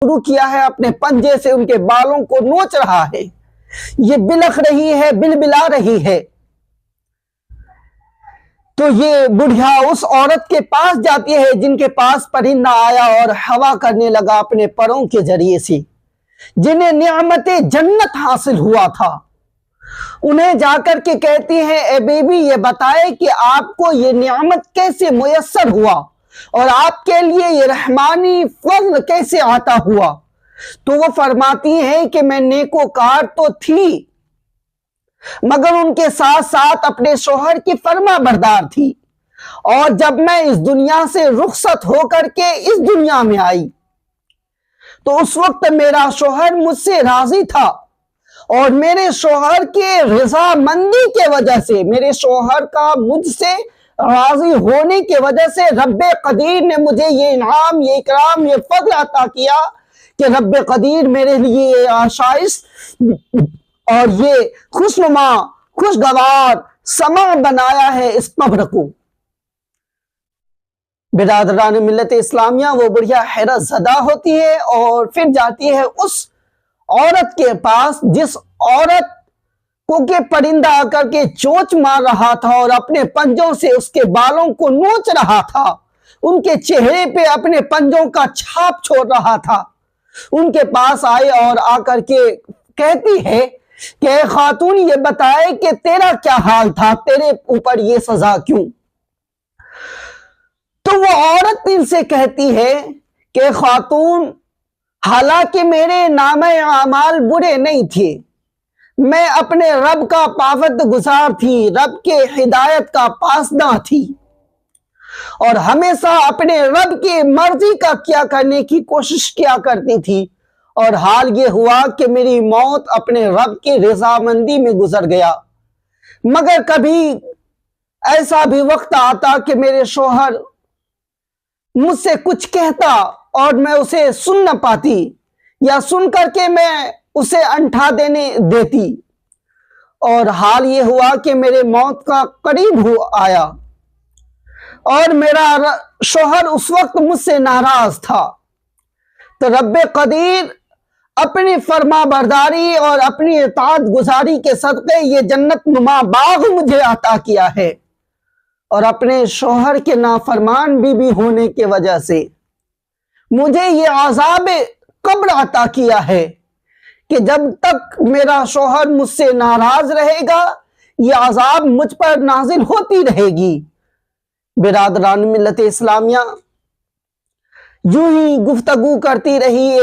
شروع کیا ہے، اپنے پنجے سے ان کے بالوں کو نوچ رہا ہے، یہ بلخ رہی ہے، بلبلا رہی ہے۔ تو یہ بڑھیا اس عورت کے پاس جاتی ہے جن کے پاس پرندہ آیا اور ہوا کرنے لگا اپنے پروں کے ذریعے سے، جنہیں نعمت جنت حاصل ہوا تھا۔ انہیں جا کر کے کہتی ہے، اے بیبی یہ بتائے کہ آپ کو یہ نعمت کیسے میسر ہوا اور آپ کے لیے یہ رحمانی فضل کیسے عطا ہوا؟ تو وہ فرماتی ہے کہ میں نیکوکار تو تھی، مگر ان کے ساتھ ساتھ اپنے شوہر کی فرما بردار تھی، اور جب میں اس دنیا سے رخصت ہو کر کے اس دنیا میں آئی تو اس وقت میرا شوہر مجھ سے راضی تھا، اور میرے شوہر کے رضا مندی کے وجہ سے، میرے شوہر کا مجھ سے راضی ہونے کی وجہ سے رب قدیر نے مجھے یہ انعام، یہ اکرام، یہ فضل عطا کیا کہ رب قدیر میرے لیے یہ آشائش اور یہ خوشنما، خوشگوار سما بنایا ہے اس قبر کو۔ برادران ملت اسلامیہ، وہ بڑھیا حیرت زدہ ہوتی ہے اور پھر جاتی ہے اس عورت کے پاس جس عورت کو کہ پرندہ آ کر کے چونچ مار رہا تھا اور اپنے پنجوں سے اس کے بالوں کو نوچ رہا تھا، ان کے چہرے پہ اپنے پنجوں کا چھاپ چھوڑ رہا تھا۔ ان کے پاس آئے اور آ کر کے کہتی ہے کہ اے خاتون یہ بتائے کہ تیرا کیا حال تھا، تیرے اوپر یہ سزا کیوں؟ تو وہ عورت ان سے کہتی ہے کہ خاتون حالانکہ میرے نامہ اعمال برے نہیں تھے، میں اپنے رب کا پابند گزار تھی، رب کے ہدایت کا پاسداں تھی، اور ہمیشہ اپنے رب کی مرضی کا کیا کرنے کی کوشش کیا کرتی تھی، اور حال یہ ہوا کہ میری موت اپنے رب کی رضامندی میں گزر گیا۔ مگر کبھی ایسا بھی وقت آتا کہ میرے شوہر مجھ سے کچھ کہتا اور میں اسے سن نہ پاتی، یا سن کر کے میں اسے انٹھا دیتی، اور حال یہ ہوا کہ میرے موت کا قریب آیا اور میرا شوہر اس وقت مجھ سے ناراض تھا، تو رب قدیر اپنی فرما برداری اور اپنی اطاعت گزاری کے صدقے یہ جنت نما باغ مجھے عطا کیا ہے، اور اپنے شوہر کے نافرمان بیوی ہونے کی وجہ سے مجھے یہ عذاب قبر عطا کیا ہے کہ جب تک میرا شوہر مجھ سے ناراض رہے گا یہ عذاب مجھ پر نازل ہوتی رہے گی۔ برادران ملت اسلامیہ، یوں ہی گفتگو کرتی رہی۔